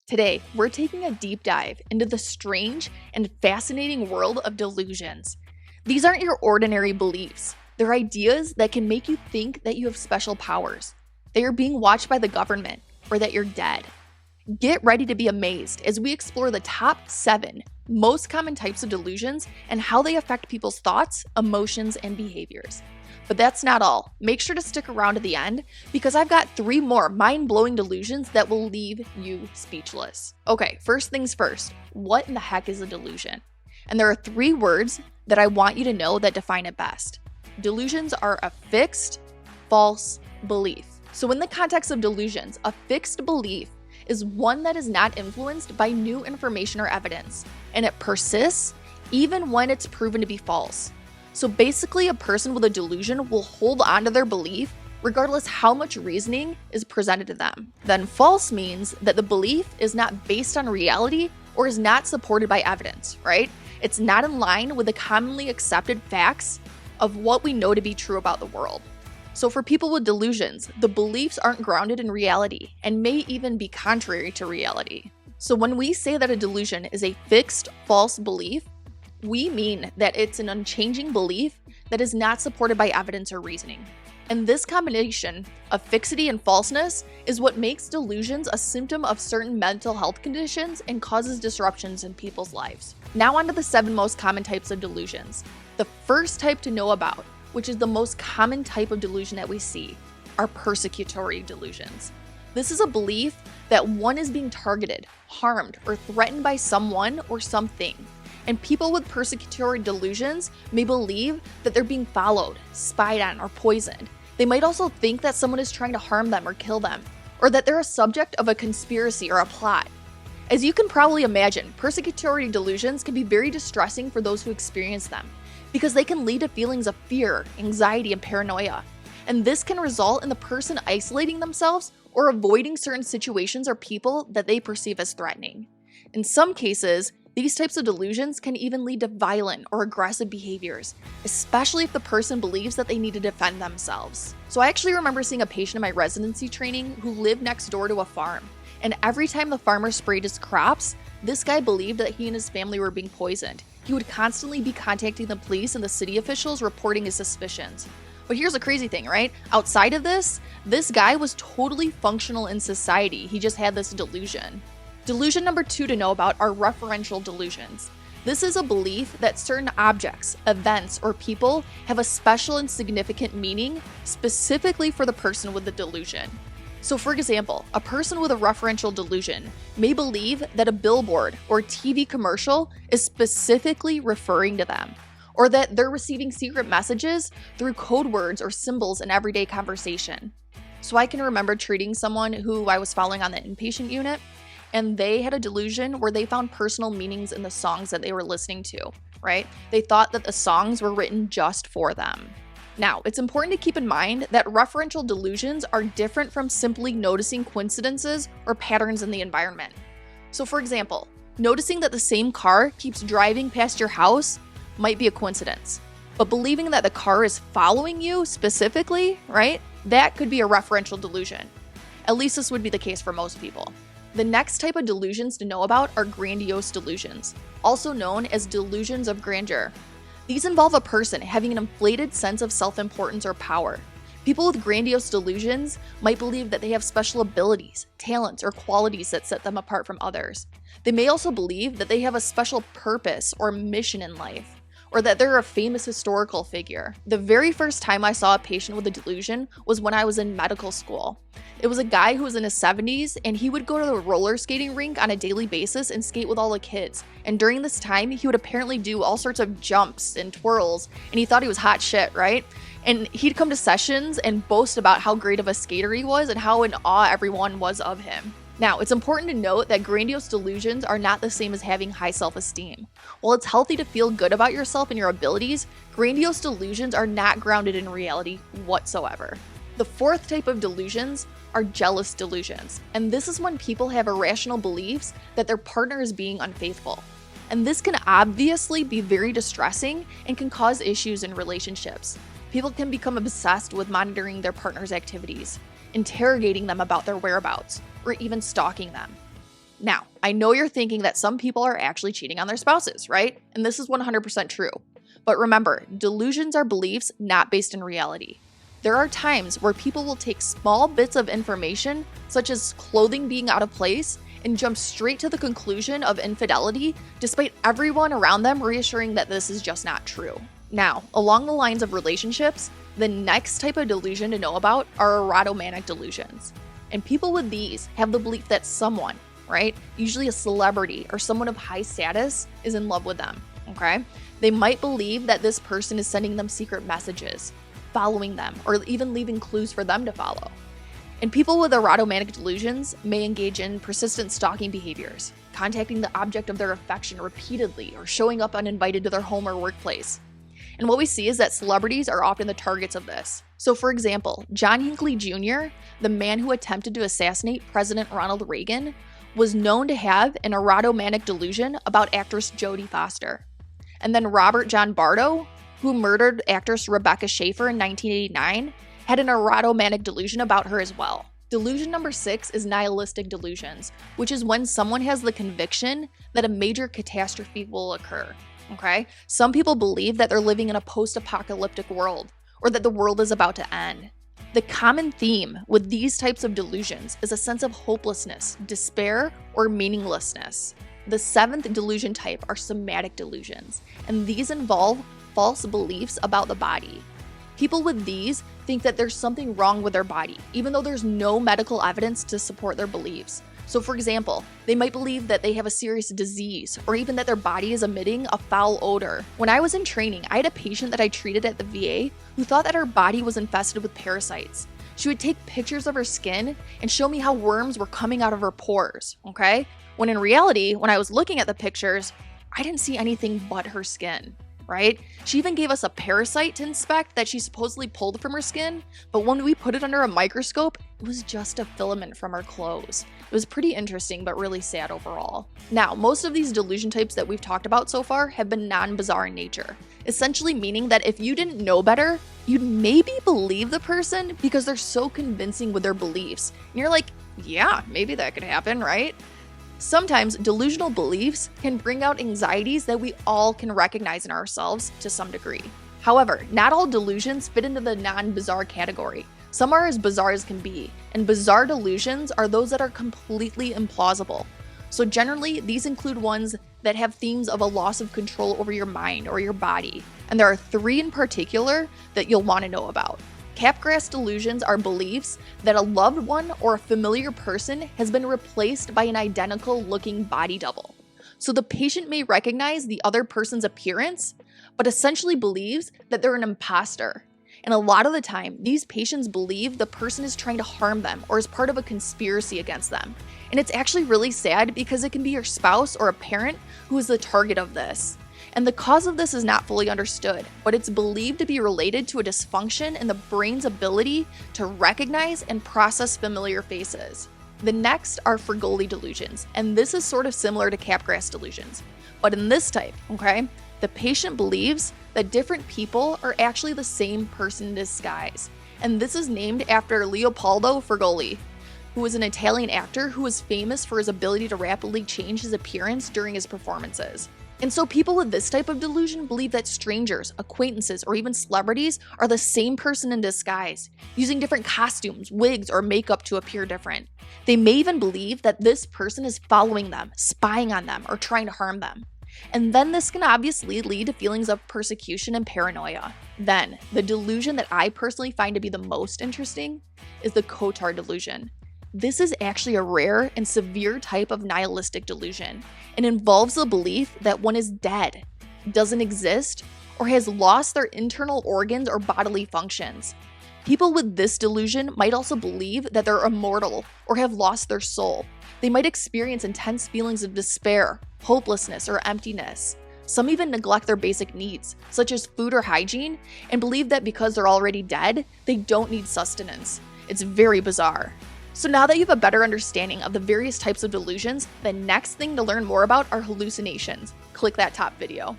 Today, we're taking a deep dive into the strange and fascinating world of delusions. These aren't your ordinary beliefs. They're ideas that can make you think that you have special powers, that you're being watched by the government, or that you're dead. Get ready to be amazed as we explore the top 7 most common types of delusions and how they affect people's thoughts, emotions, and behaviors. But that's not all. Make sure to stick around to the end because I've got 3 more mind-blowing delusions that will leave you speechless. Okay, first things first, what in the heck is a delusion? And there are 3 words that I want you to know that define it best. Delusions are a fixed, false belief. So in the context of delusions, a fixed belief is one that is not influenced by new information or evidence, and it persists even when it's proven to be false. So basically, a person with a delusion will hold on to their belief regardless how much reasoning is presented to them. Then false means that the belief is not based on reality or is not supported by evidence, right? It's not in line with the commonly accepted facts of what we know to be true about the world. So for people with delusions, the beliefs aren't grounded in reality and may even be contrary to reality. So when we say that a delusion is a fixed, false belief, we mean that it's an unchanging belief that is not supported by evidence or reasoning. And this combination of fixity and falseness is what makes delusions a symptom of certain mental health conditions and causes disruptions in people's lives. Now on to the 7 most common types of delusions. The first type to know about, which is the most common type of delusion that we see, are persecutory delusions. This is a belief that one is being targeted, harmed, or threatened by someone or something. And people with persecutory delusions may believe that they're being followed, spied on, or poisoned. They might also think that someone is trying to harm them or kill them, or that they're a subject of a conspiracy or a plot. As you can probably imagine, persecutory delusions can be very distressing for those who experience them, because they can lead to feelings of fear, anxiety, and paranoia. And this can result in the person isolating themselves or avoiding certain situations or people that they perceive as threatening. In some cases, these types of delusions can even lead to violent or aggressive behaviors, especially if the person believes that they need to defend themselves. So I actually remember seeing a patient in my residency training who lived next door to a farm. And every time the farmer sprayed his crops, this guy believed that he and his family were being poisoned. He would constantly be contacting the police and the city officials reporting his suspicions. But here's the crazy thing, right? Outside of this guy was totally functional in society. He just had this delusion. Delusion number 2 to know about are referential delusions. This is a belief that certain objects, events, or people have a special and significant meaning specifically for the person with the delusion. So for example, a person with a referential delusion may believe that a billboard or TV commercial is specifically referring to them, or that they're receiving secret messages through code words or symbols in everyday conversation. So I can remember treating someone who I was following on the inpatient unit, and they had a delusion where they found personal meanings in the songs that they were listening to, right? They thought that the songs were written just for them. Now, it's important to keep in mind that referential delusions are different from simply noticing coincidences or patterns in the environment. So for example, noticing that the same car keeps driving past your house might be a coincidence, but believing that the car is following you specifically, right? That could be a referential delusion. At least this would be the case for most people. The next type of delusions to know about are grandiose delusions, also known as delusions of grandeur. These involve a person having an inflated sense of self-importance or power. People with grandiose delusions might believe that they have special abilities, talents, or qualities that set them apart from others. They may also believe that they have a special purpose or mission in life, or that they're a famous historical figure. The very first time I saw a patient with a delusion was when I was in medical school. It was a guy who was in his 70s, and he would go to the roller skating rink on a daily basis and skate with all the kids. And during this time, he would apparently do all sorts of jumps and twirls, and he thought he was hot shit, right? And he'd come to sessions and boast about how great of a skater he was and how in awe everyone was of him. Now, it's important to note that grandiose delusions are not the same as having high self-esteem. While it's healthy to feel good about yourself and your abilities, grandiose delusions are not grounded in reality whatsoever. The 4th type of delusions are jealous delusions, and this is when people have irrational beliefs that their partner is being unfaithful. And this can obviously be very distressing and can cause issues in relationships. People can become obsessed with monitoring their partner's activities, interrogating them about their whereabouts, or even stalking them. Now, I know you're thinking that some people are actually cheating on their spouses, right? And this is 100% true. But remember, delusions are beliefs not based in reality. There are times where people will take small bits of information, such as clothing being out of place, and jump straight to the conclusion of infidelity, despite everyone around them reassuring that this is just not true. Now, along the lines of relationships, the next type of delusion to know about are erotomanic delusions. And people with these have the belief that someone, right, usually a celebrity or someone of high status, is in love with them, okay? They might believe that this person is sending them secret messages, following them, or even leaving clues for them to follow. And people with erotomanic delusions may engage in persistent stalking behaviors, contacting the object of their affection repeatedly or showing up uninvited to their home or workplace. And what we see is that celebrities are often the targets of this. So for example, John Hinckley Jr., the man who attempted to assassinate President Ronald Reagan, was known to have an erotomanic delusion about actress Jodie Foster. And then Robert John Bardo, who murdered actress Rebecca Schaeffer in 1989, had an erotomanic delusion about her as well. Delusion number 6 is nihilistic delusions, which is when someone has the conviction that a major catastrophe will occur. Okay? Some people believe that they're living in a post-apocalyptic world, or that the world is about to end. The common theme with these types of delusions is a sense of hopelessness, despair, or meaninglessness. The 7th delusion type are somatic delusions, and these involve false beliefs about the body. People with these think that there's something wrong with their body, even though there's no medical evidence to support their beliefs. So for example, they might believe that they have a serious disease, or even that their body is emitting a foul odor. When I was in training, I had a patient that I treated at the VA who thought that her body was infested with parasites. She would take pictures of her skin and show me how worms were coming out of her pores, okay? When in reality, when I was looking at the pictures, I didn't see anything but her skin, right? She even gave us a parasite to inspect that she supposedly pulled from her skin, but when we put it under a microscope, it was just a filament from her clothes. It was pretty interesting, but really sad overall. Now, most of these delusion types that we've talked about so far have been non-bizarre in nature, essentially meaning that if you didn't know better, you'd maybe believe the person because they're so convincing with their beliefs. And you're like, yeah, maybe that could happen, right? Sometimes delusional beliefs can bring out anxieties that we all can recognize in ourselves to some degree. However, not all delusions fit into the non-bizarre category. Some are as bizarre as can be, and bizarre delusions are those that are completely implausible. So generally, these include ones that have themes of a loss of control over your mind or your body, and there are 3 in particular that you'll want to know about. Capgras delusions are beliefs that a loved one or a familiar person has been replaced by an identical looking body double. So the patient may recognize the other person's appearance, but essentially believes that they're an imposter. And a lot of the time, these patients believe the person is trying to harm them or is part of a conspiracy against them. And it's actually really sad because it can be your spouse or a parent who is the target of this. And the cause of this is not fully understood, but it's believed to be related to a dysfunction in the brain's ability to recognize and process familiar faces. The next are Frigoli delusions, and this is sort of similar to Capgras delusions. But in this type, okay, the patient believes that different people are actually the same person in disguise. And this is named after Leopoldo Frigoli, who was an Italian actor who was famous for his ability to rapidly change his appearance during his performances. And so people with this type of delusion believe that strangers, acquaintances, or even celebrities are the same person in disguise, using different costumes, wigs, or makeup to appear different. They may even believe that this person is following them, spying on them, or trying to harm them. And then this can obviously lead to feelings of persecution and paranoia. Then, the delusion that I personally find to be the most interesting is the Cotard delusion. This is actually a rare and severe type of nihilistic delusion and involves the belief that one is dead, doesn't exist, or has lost their internal organs or bodily functions. People with this delusion might also believe that they're immortal or have lost their soul. They might experience intense feelings of despair, hopelessness, or emptiness. Some even neglect their basic needs, such as food or hygiene, and believe that because they're already dead, they don't need sustenance. It's very bizarre. So now that you have a better understanding of the various types of delusions, the next thing to learn more about are hallucinations. Click that top video.